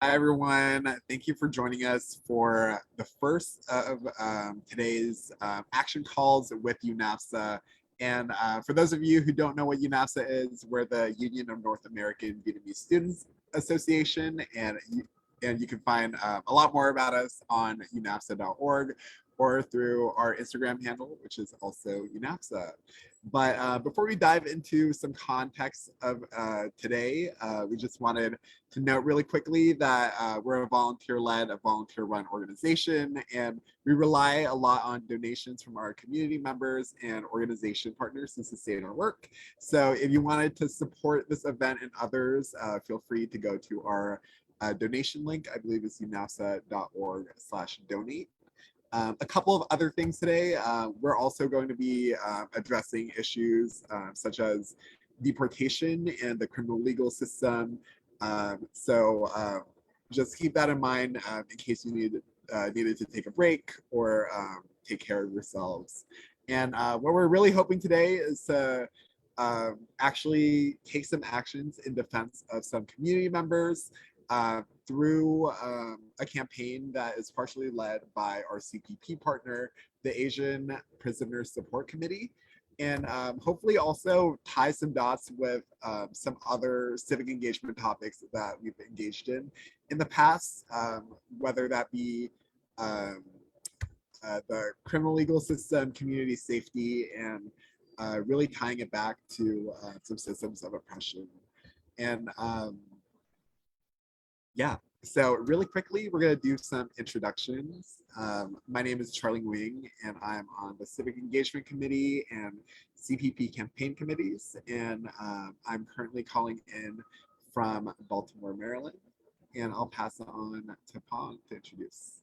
Hi, everyone. Thank you for joining us for the first of today's action calls with UNAVSA. And for those of you who don't know what UNAVSA is, we're the Union of North American Vietnamese Students Association, and you can find a lot more about us on unavsa.org or through our Instagram handle, which is also UNAVSA. But before we dive into some context of today, we just wanted to note really quickly that we're a volunteer-led, a volunteer-run organization, and we rely a lot on donations from our community members and organization partners to sustain our work. So if you wanted to support this event and others, feel free to go to our donation link. I believe it's unavsa.org/donate. A couple of other things today. We're also going to be addressing issues such as deportation and the criminal legal system. So just keep that in mind in case you needed to take a break or take care of yourselves. And what we're really hoping today is to actually take some actions in defense of some community members through a campaign that is partially led by our CPP partner, the Asian Prisoner Support Committee, and hopefully also tie some dots with some other civic engagement topics that we've engaged in the past, whether that be the criminal legal system, community safety, and really tying it back to some systems of oppression. And yeah, so really quickly, we're going to do some introductions. My name is Charlie Wing, and I'm on the Civic Engagement Committee and CPP campaign committees. And I'm currently calling in from Baltimore, Maryland. And I'll pass it on to Pong to introduce.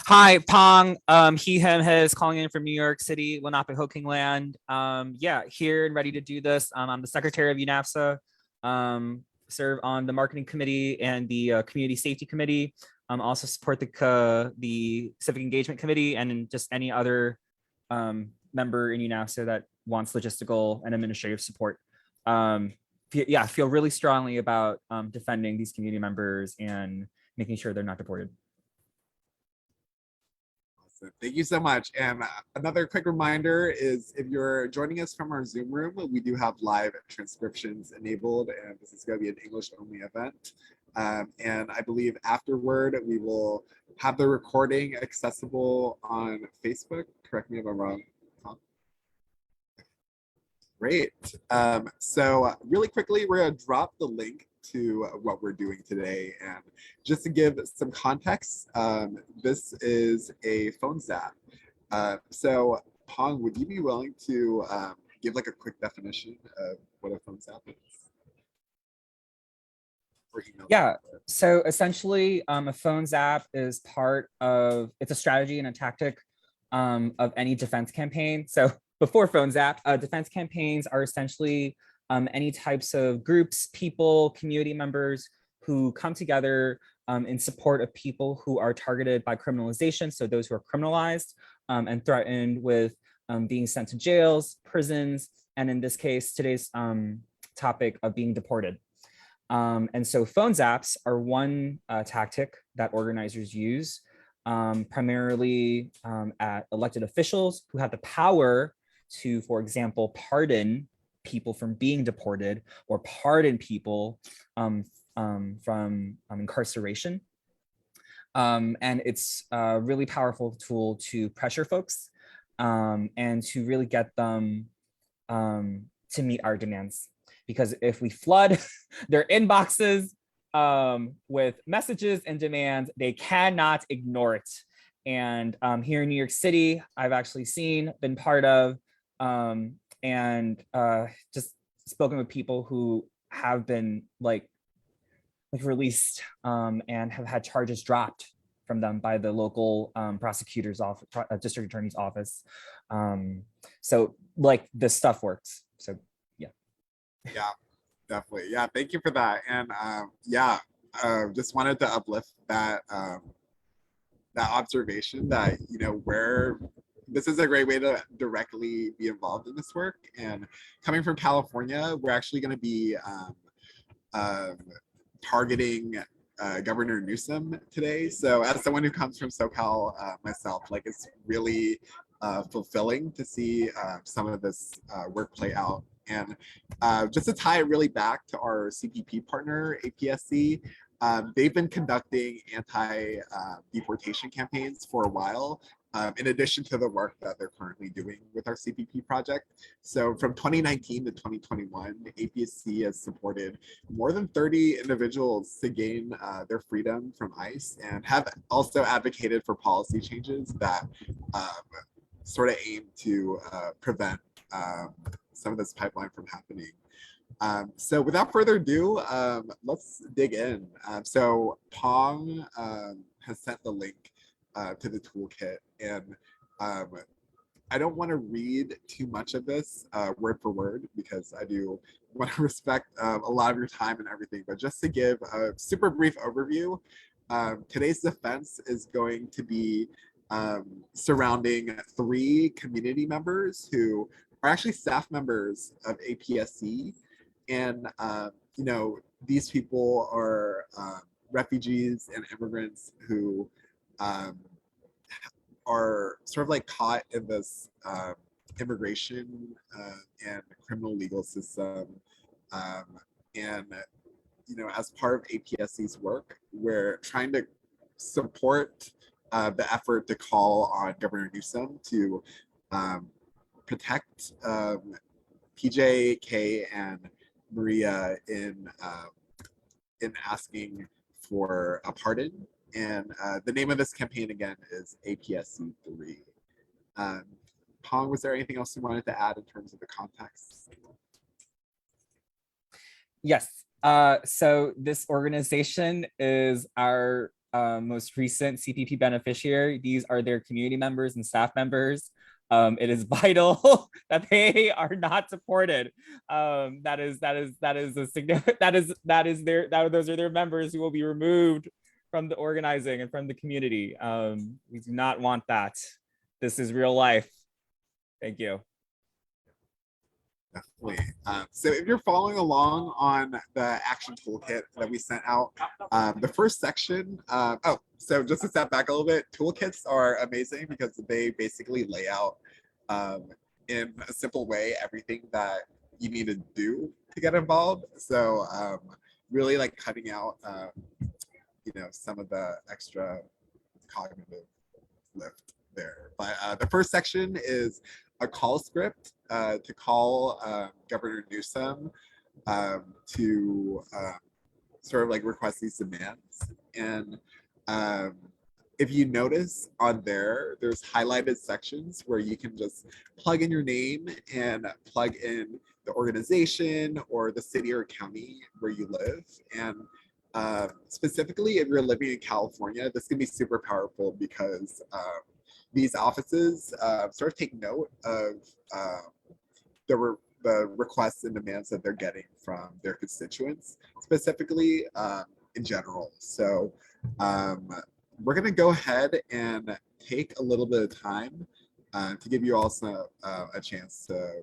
Hi, Pong. He, him, his, calling in from New York City, Lenape-Ho-King Land. Yeah, here and ready to do this. I'm the secretary of UNAVSA. Serve on the marketing committee and the community safety committee. Also support the civic engagement committee and just any other member in UNAVSA that wants logistical and administrative support. Yeah, feel really strongly about defending these community members and making sure they're not deported. Thank you so much. And another quick reminder is if you're joining us from our Zoom room, we do have live transcriptions enabled, and this is going to be an English only event. And I believe afterward, we will have the recording accessible on Facebook. Correct me if I'm wrong. Great. So really quickly, we're going to drop the link to what we're doing today. And just to give some context, this is a phone zap. So Pong, would you be willing to give like a quick definition of what a phone zap is? Yeah, so essentially a phone zap is it's a strategy and a tactic of any defense campaign. So before phone zap, defense campaigns are essentially any types of groups, people, community members who come together in support of people who are targeted by criminalization. So those who are criminalized and threatened with being sent to jails, prisons, and in this case, today's topic of being deported. And so phone zaps are one tactic that organizers use primarily at elected officials who have the power to, for example, pardon people from being deported or pardon people from incarceration. And it's a really powerful tool to pressure folks and to really get them to meet our demands. Because if we flood their inboxes with messages and demands, they cannot ignore it. And here in New York City, I've actually been part of, and just spoken with people who have been like released and have had charges dropped from them by the local prosecutor's office, district attorney's office. So like this stuff works. So yeah, definitely. Yeah, thank you for that. And just wanted to uplift that that observation that this is a great way to directly be involved in this work. And coming from California, we're actually going to be targeting Governor Newsom today. So as someone who comes from SoCal myself, like it's really fulfilling to see some of this work play out. And just to tie it really back to our CPP partner, APSC, they've been conducting anti-deportation campaigns for a while, in addition to the work that they're currently doing with our CPP project. So from 2019 to 2021, APSC has supported more than 30 individuals to gain their freedom from ICE, and have also advocated for policy changes that sort of aim to prevent some of this pipeline from happening. So without further ado, let's dig in. So Pong has sent the link to the toolkit, and I don't want to read too much of this word for word, because I do want to respect a lot of your time and everything, but just to give a super brief overview, today's defense is going to be surrounding 3 community members who are actually staff members of APSC. And, you know, these people are refugees and immigrants who are sort of like caught in this immigration and criminal legal system. And, you know, as part of APSC's work, we're trying to support the effort to call on Governor Newsom to protect PJ, Kay, and Maria in asking for a pardon. And the name of this campaign again is APSC 3. Pong, was there anything else you wanted to add in terms of the context? Yes. So this organization is our most recent CPP beneficiary. These are their community members and staff members. It is vital that they are not supported. Those are their members who will be removed from the organizing and from the community. We do not want that. This is real life. Thank you. Definitely. So if you're following along on the action toolkit that we sent out, the first section, so just to step back a little bit, toolkits are amazing because they basically lay out in a simple way everything that you need to do to get involved. So really like cutting out, you know, some of the extra cognitive lift there. But the first section is a call script to call Governor Newsom to sort of like request these demands. And if you notice on there, there's highlighted sections where you can just plug in your name and plug in the organization or the city or county where you live. And specifically, if you're living in California, this can be super powerful because these offices sort of take note of the requests and demands that they're getting from their constituents, specifically in general. So we're going to go ahead and take a little bit of time to give you also a chance to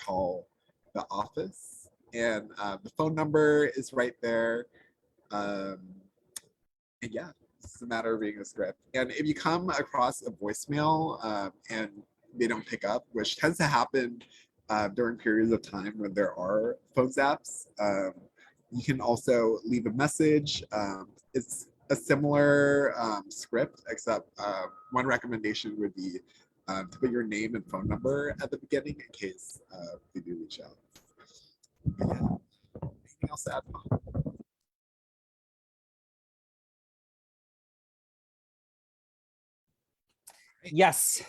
call the office. And the phone number is right there. And yeah, it's a matter of reading the script. And if you come across a voicemail and they don't pick up, which tends to happen during periods of time when there are phone zaps, you can also leave a message. It's a similar script, except one recommendation would be to put your name and phone number at the beginning in case they do reach out. But yeah, anything else to add? Yes,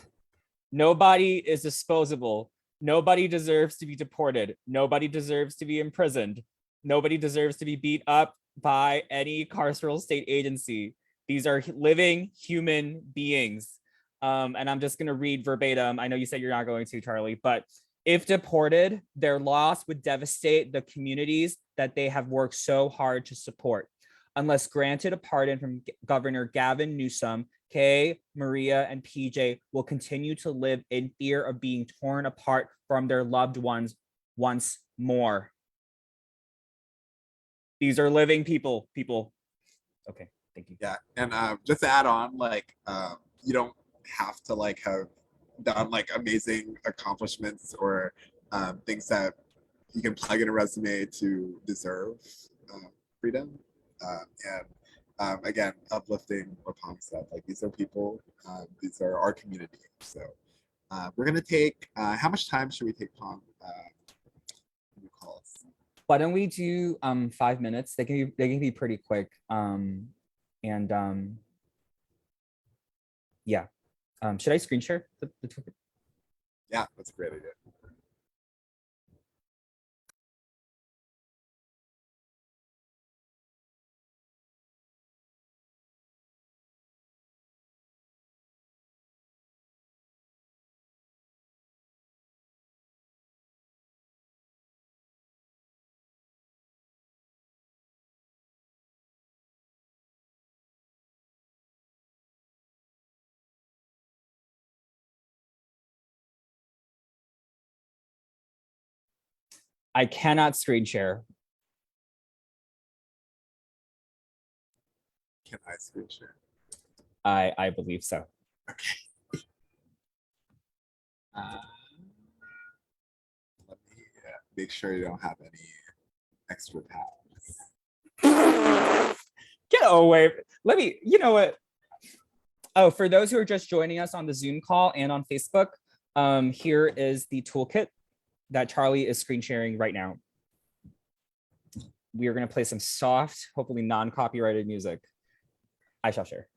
nobody is disposable. Nobody deserves to be deported. Nobody deserves to be imprisoned. Nobody deserves to be beat up by any carceral state agency. These are living human beings. And I'm just going to read verbatim. I know you said you're not going to, Charlie, but if deported, their loss would devastate the communities that they have worked so hard to support. Unless granted a pardon from Governor Gavin Newsom, Kay, Maria, and PJ will continue to live in fear of being torn apart from their loved ones once more. These are living people. Okay, thank you. Yeah, and just to add on, like you don't have to like have done like amazing accomplishments or things that you can plug in a resume to deserve freedom. And again, uplifting upon stuff like these are people, these are our community. So we're gonna take. How much time should we take, Pong? Calls. Why don't we do 5 minutes? They can be pretty quick. And yeah. Should I screen share the toolkit? Yeah, that's a great idea. I cannot screen share. Can I screen share? I believe so. Okay. Let me make sure you don't have any extra tabs. Get away. Let me, you know what? Oh, for those who are just joining us on the Zoom call and on Facebook, here is the toolkit that Charlie is screen sharing right now. We are going to play some soft, hopefully non-copyrighted music. I shall share.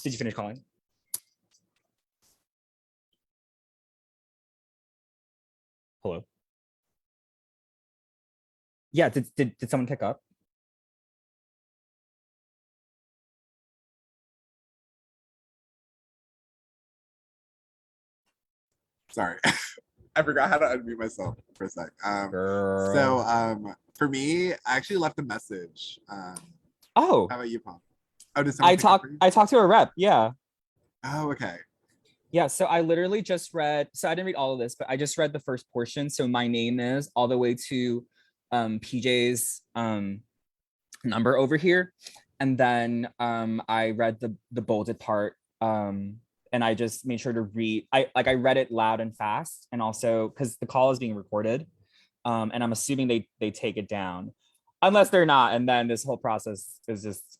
Did you finish calling? Hello? Yeah, did someone pick up? Sorry. I forgot how to unmute myself for a sec. Girl. For me, I actually left a message. Oh, How about you, Paul? Oh, did someone pick up for you? I talked to a rep. Yeah. Oh, okay. Yeah, so I literally just read, so I didn't read all of this, but I just read the first portion. So my name is all the way to PJ's number over here. And then I read the bolded part, and I just made sure to read. I read it loud and fast, and also because the call is being recorded, and I'm assuming they take it down, unless they're not, and then this whole process is just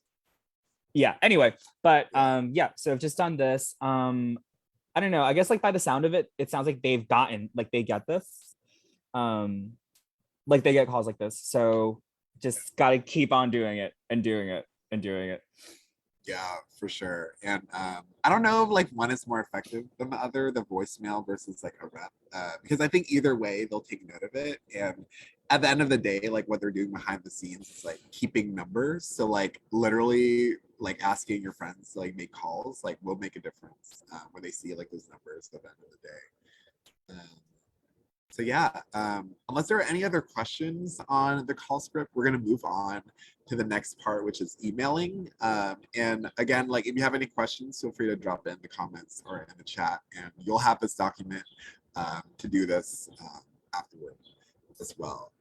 yeah. Anyway, but yeah. So I've just done this. I don't know. I guess like by the sound of it, it sounds like they've gotten like they get this, like they get calls like this. So just got to keep on doing it and doing it and doing it. Yeah, for sure. And I don't know if like one is more effective than the other, the voicemail versus like a rep, because I think either way they'll take note of it. And at the end of the day, like what they're doing behind the scenes is like keeping numbers. So like literally like asking your friends to like make calls like will make a difference when they see like those numbers at the end of the day. So yeah, unless there are any other questions on the call script, we're gonna move on to the next part, which is emailing. And again, like if you have any questions, feel free to drop it in the comments or in the chat, and you'll have this document to do this afterward as well.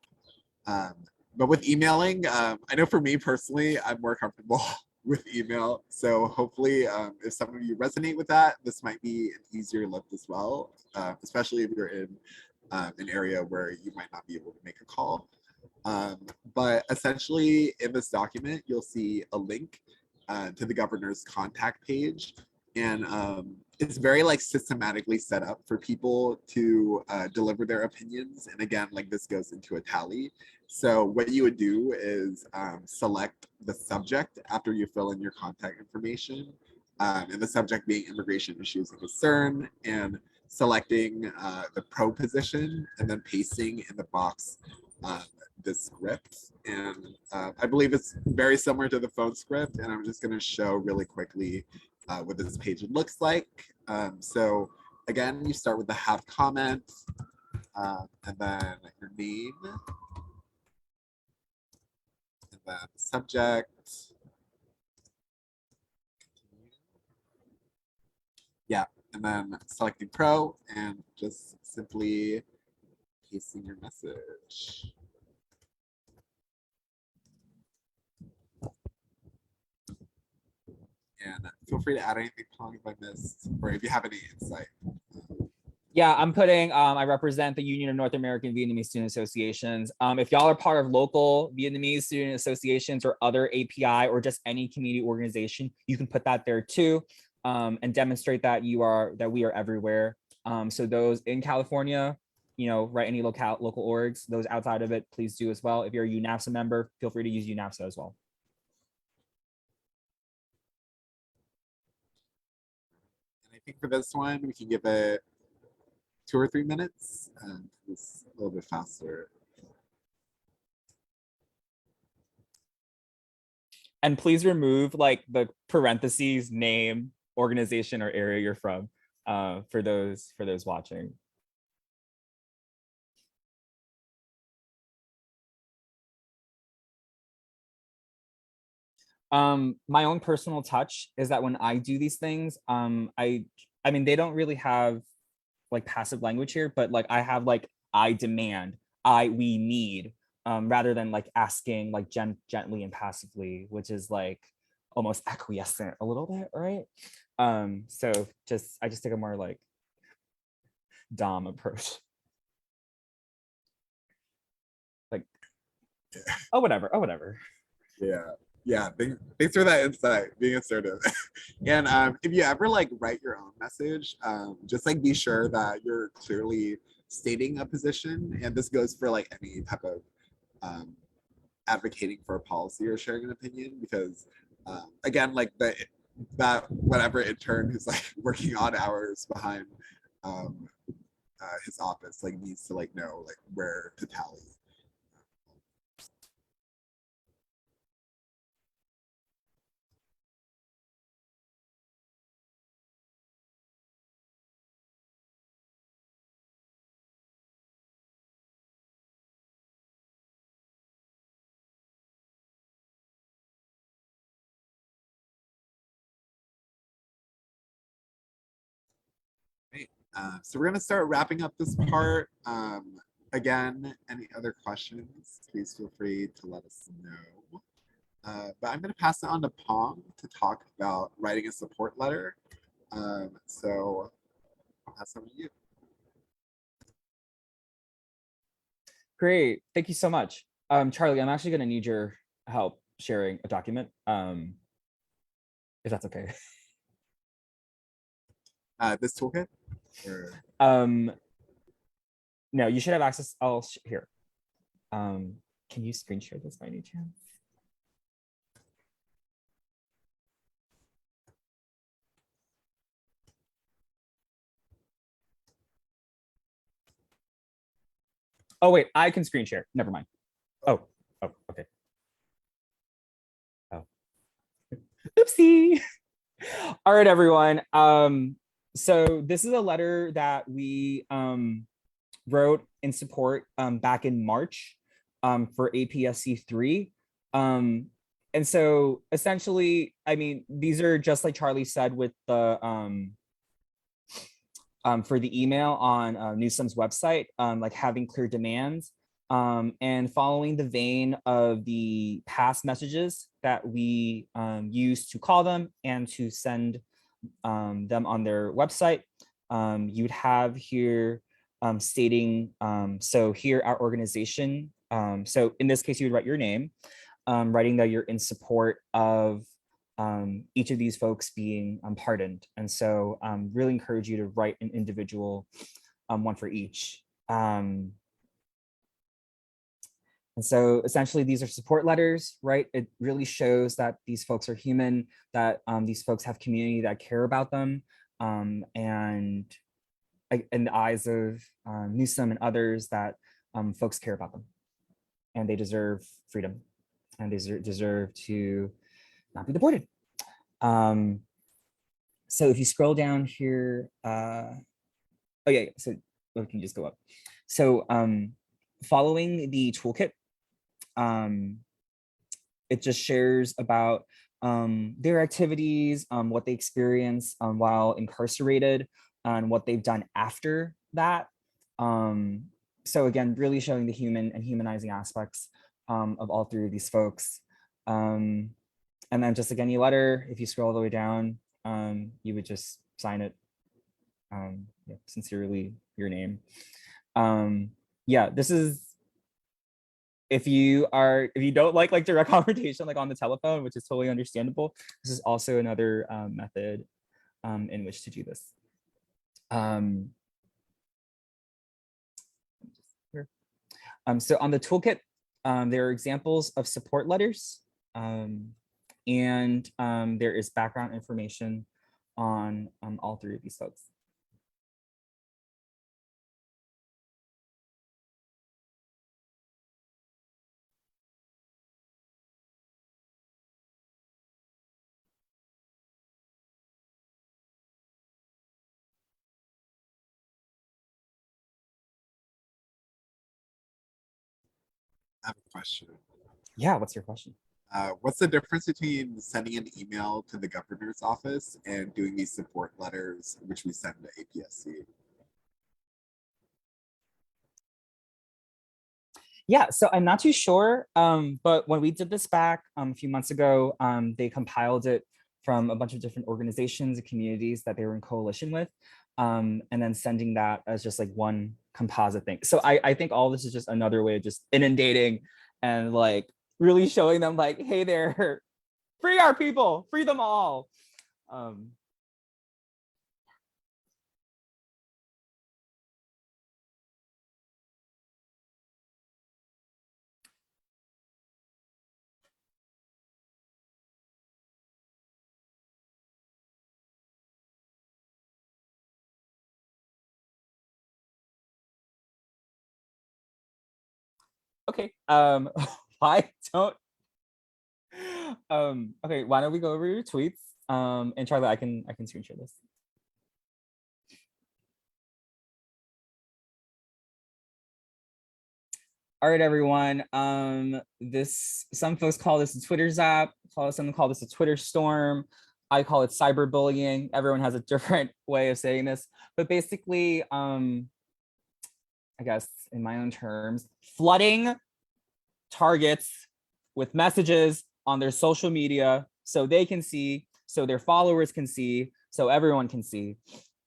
But with emailing, I know for me personally, I'm more comfortable with email. So hopefully, if some of you resonate with that, this might be an easier lift as well, especially if you're in an area where you might not be able to make a call. But essentially in this document, you'll see a link to the governor's contact page. And it's very like systematically set up for people to deliver their opinions. And again, like this goes into a tally. So what you would do is select the subject after you fill in your contact information, and the subject being immigration issues and concern, and selecting the pro position and then pasting in the box the script. And I believe it's very similar to the phone script, and I'm just going to show really quickly what this page looks like. So again, you start with the have comment, and then your name, and then the subject. Yeah, and then selecting pro and just simply pasting your message. And feel free to add anything, Pong, if I missed, or if you have any insight. Yeah, I'm putting, I represent the Union of North American Vietnamese Student Associations. If y'all are part of local Vietnamese student associations or other API or just any community organization, you can put that there too, and demonstrate that we are everywhere. So those in California, you know, write any local orgs. Those outside of it, please do as well. If you're a UNAVSA member, feel free to use UNAVSA as well. And I think for this one, we can give it 2 or 3 minutes. It's a little bit faster. And please remove like the parentheses, name, organization, or area you're from for those watching. My own personal touch is that when I do these things, I mean, they don't really have like passive language here, but like I have like I demand, we need, rather than like asking like gently and passively, which is like almost acquiescent a little bit, right? So I just take a more like Dom approach. Like, oh whatever. Yeah, thanks for that insight, being assertive. And if you ever like write your own message, just like be sure that you're clearly stating a position. And this goes for like any type of advocating for a policy or sharing an opinion, because again, like that whatever intern who's like working odd hours behind um, his office like needs to like know like where to tally. Great. So we're gonna start wrapping up this part. Again, any other questions, please feel free to let us know. But I'm gonna pass it on to Pong to talk about writing a support letter. So I'll pass it on to you. Great. Thank you so much. Charlie, I'm actually going to need your help sharing a document, if that's okay. This toolkit? Or... No, you should have access. Here. Can you screen share this by any chance? Oh, wait, I can screen share. Never mind. Oh, okay. Oh, oopsie. All right, everyone. So this is a letter that we wrote in support back in March for APSC 3. And so essentially, I mean, these are just like Charlie said with the for the email on Newsom's website, like having clear demands and following the vein of the past messages that we use to call them and to send them on their website. You'd have here stating, so here our organization, so in this case, you would write your name, writing that you're in support of each of these folks being pardoned. And so really encourage you to write an individual one for each. And so essentially these are support letters, right? It really shows that these folks are human, that these folks have community that care about them. And in the eyes of Newsom and others, that folks care about them and they deserve freedom and they deserve to not be deported. So if you scroll down here, oh yeah, so we can just go up. So following the toolkit, it just shares about their activities, what they experience while incarcerated, and what they've done after that. So again, really showing the human and humanizing aspects of all three of these folks. And then just like any letter, if you scroll all the way down, you would just sign it. Yeah, sincerely, your name. Yeah, this is if you don't like direct confrontation like on the telephone, which is totally understandable. This is also another method in which to do this. So on the toolkit, there are examples of support letters. And there is background information on all three of these folks. I have a question. Yeah, what's your question? What's the difference between sending an email to the governor's office and doing these support letters, which we send to APSC? Yeah, so I'm not too sure, but when we did this back a few months ago, they compiled it from a bunch of different organizations and communities that they were in coalition with, and then sending that as just like one composite thing. So I think all this is just another way of just inundating and like really showing them like, hey there, free our people, free them all. Okay. Why don't okay, why don't we go over your tweets? And Charlotte, I can screen share this. All right, everyone. Some folks call this a Twitter zap, some call this a Twitter storm. I call it cyberbullying. Everyone has a different way of saying this, but basically, I guess in my own terms, flooding targets with messages on their social media so they can see, so their followers can see, so everyone can see.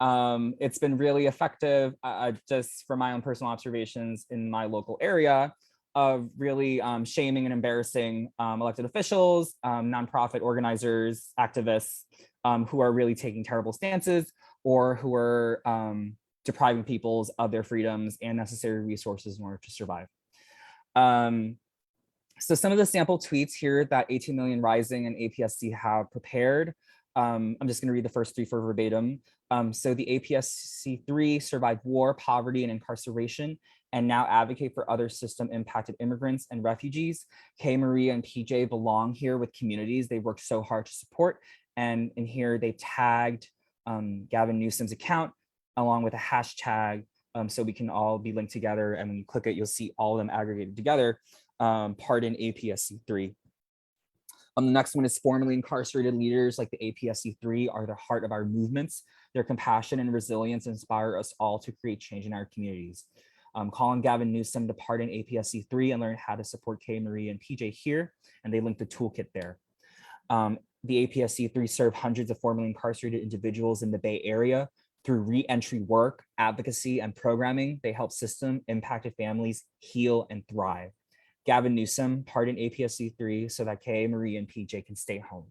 It's been really effective, just from my own personal observations in my local area, of really shaming and embarrassing elected officials, nonprofit organizers, activists who are really taking terrible stances or who are depriving peoples of their freedoms and necessary resources in order to survive. So some of the sample tweets here that 18 Million Rising and APSC have prepared. I'm just going to read the first three for verbatim. So the APSC3 survived war, poverty, and incarceration, and now advocate for other system-impacted immigrants and refugees. Kay, Maria, and PJ belong here with communities they've worked so hard to support. And in here, they tagged Gavin Newsom's account along with a hashtag, so we can all be linked together. And when you click it, you'll see all of them aggregated together. Pardon APSC3. The next one is formerly incarcerated leaders like the APSC3 are the heart of our movements. Their compassion and resilience inspire us all to create change in our communities. Call on Gavin Newsom to pardon APSC3 and learn how to support Kay, Marie, and PJ here, and they link the toolkit there. The APSC3 serve hundreds of formerly incarcerated individuals in the Bay Area. Through re-entry work, advocacy, and programming, they help system-impacted families heal and thrive. Gavin Newsom, pardon APSC3 so that Kay, Marie, and PJ can stay home.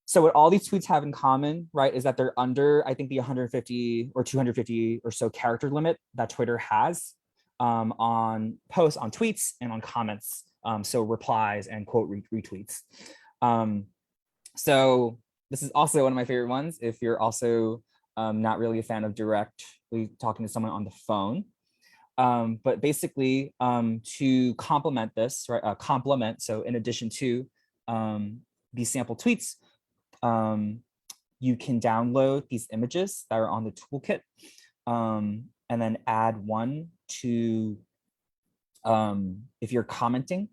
So what all these tweets have in common, right, is that they're under, I think, the 150 or 250 or so character limit that Twitter has on posts, on tweets, and on comments. So replies and quote retweets. So this is also one of my favorite ones if you're also not really a fan of directly talking to someone on the phone. But basically, to complement this, right? So in addition to these sample tweets, you can download these images that are on the toolkit, and then add one to, if you're commenting,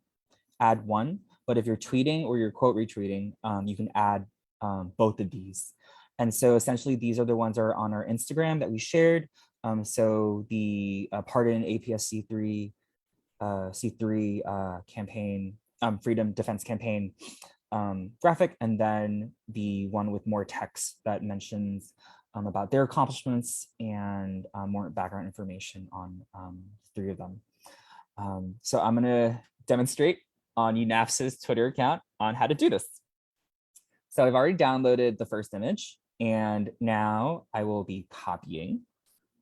add one. But if you're tweeting or you're quote retweeting, you can add both of these. And so essentially, these are the ones that are on our Instagram that we shared. So the Pardon APSC3 C3 campaign, Freedom Defense Campaign graphic, and then the one with more text that mentions about their accomplishments and more background information on three of them. So I'm gonna demonstrate on UNAVSA's Twitter account on how to do this. So I've already downloaded the first image, and now I will be copying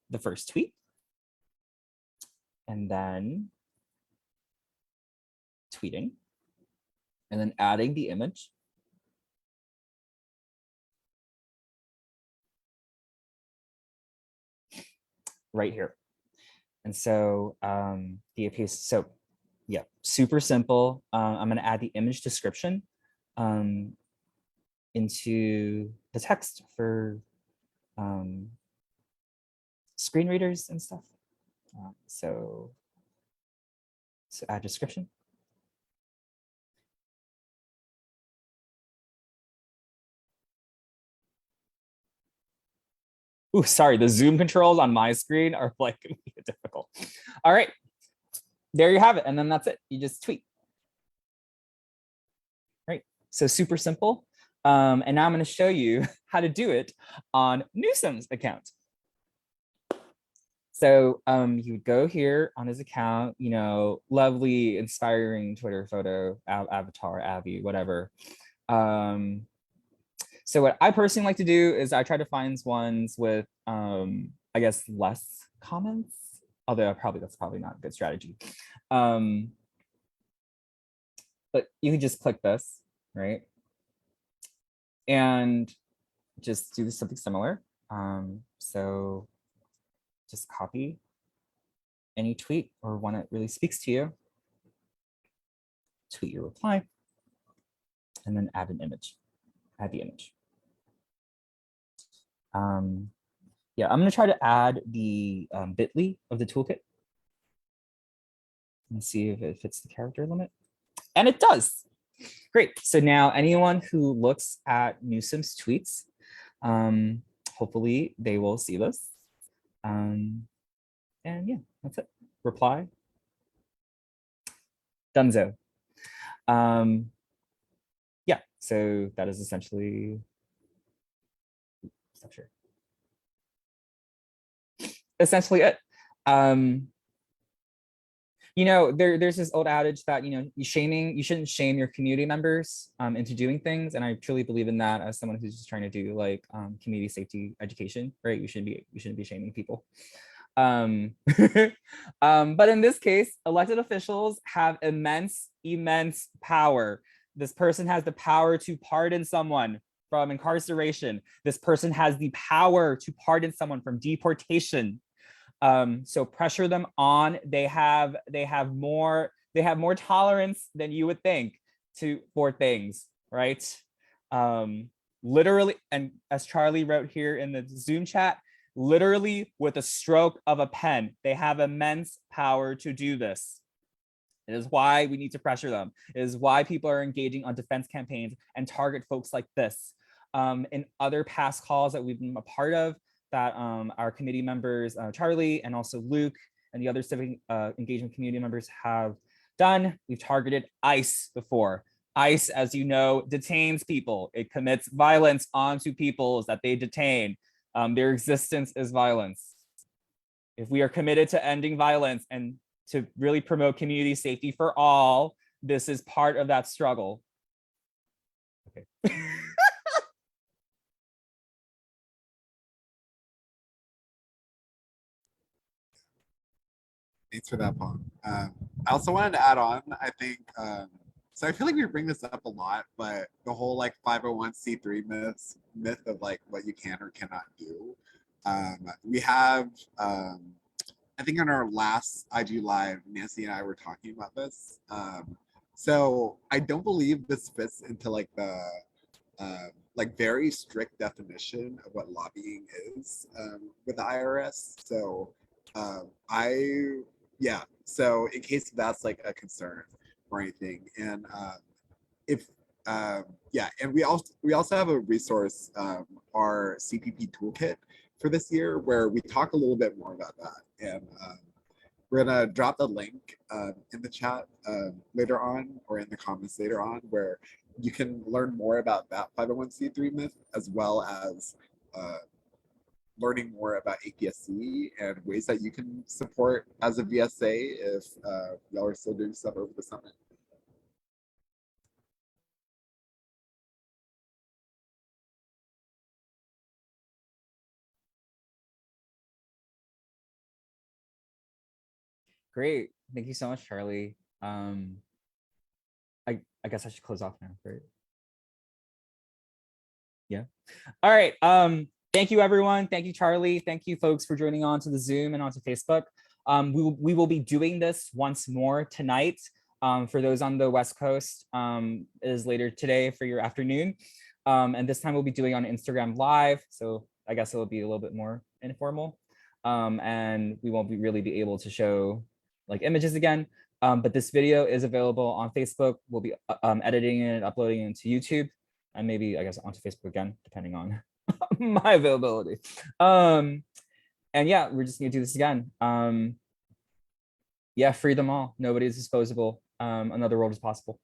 the first tweet and then tweeting and then adding the image. Right here. And so the APS, so yeah, super simple. I'm going to add the image description into the text for screen readers and stuff. So add description. Ooh, sorry, the zoom controls on my screen are like difficult. All right, there you have it. And then that's it. You just tweet. Right, so super simple. And now I'm going to show you how to do it on Newsom's account. So you would go here on his account, you know, lovely, inspiring Twitter photo, avatar, Abby, whatever. So what I personally like to do is I try to find ones with, I guess, less comments, although that's probably not a good strategy. But you can just click this, right? And just do something similar. So just copy any tweet or one that really speaks to you tweet your reply, and then add an image, add the image. Yeah, I'm gonna try to add the bit.ly of the toolkit and see if it fits the character limit. And it does. Great. So now anyone who looks at Newsom's tweets, hopefully they will see this. And yeah, that's it. Reply. Dunzo. Yeah, so that is essentially, essentially it. You know, there's this old adage that, you know, you shouldn't shame your community members into doing things. And I truly believe in that as someone who's just trying to do like community safety education, right? You shouldn't be shaming people. But in this case, elected officials have immense power. This person has the power to pardon someone from incarceration. This person has the power to pardon someone from deportation. So pressure them on. They have more tolerance than you would think for things, right? Literally, and as Charlie wrote here in the Zoom chat, literally with a stroke of a pen, they have immense power to do this. It is why we need to pressure them. It is why people are engaging on defense campaigns and target folks like this. In other past calls that we've been a part of, that our committee members, Charlie and also Luke and the other civic engagement community members have done, we've targeted ICE before. ICE, as you know, detains people. It commits violence onto peoples that they detain. Their existence is violence. If we are committed to ending violence and to really promote community safety for all, this is part of that struggle. Okay. Thanks for that, Paul. I also wanted to add on, I think, so I feel like we bring this up a lot, but the whole like 501c3 myth of like what you can or cannot do. We have, I think on our last IG Live, Nancy and I were talking about this. So I don't believe this fits into like the like very strict definition of what lobbying is with the IRS. So so in case that's like a concern or anything, and if and we also have a resource, our CPP toolkit for this year, where we talk a little bit more about that, and we're gonna drop the link in the chat later on, or in the comments later on, where you can learn more about that 501c3 myth, as well as learning more about APSC and ways that you can support as a VSA if y'all are still doing stuff over the summer. Great. Thank you so much, Charlie. I guess I should close off now, right? Yeah. All right. Thank you, everyone. Thank you, Charlie. Thank you, folks, for joining on to the Zoom and onto Facebook. We will be doing this once more tonight. For those on the West Coast, it is later today for your afternoon. And this time we'll be doing on Instagram Live. So I guess it'll be a little bit more informal. And we won't really be able to show like images again. But this video is available on Facebook. We'll be editing it and uploading it into YouTube, and maybe, I guess, onto Facebook again, depending on my availability. And yeah, we're just gonna do this again. Yeah, free them all. Nobody is disposable. Another world is possible.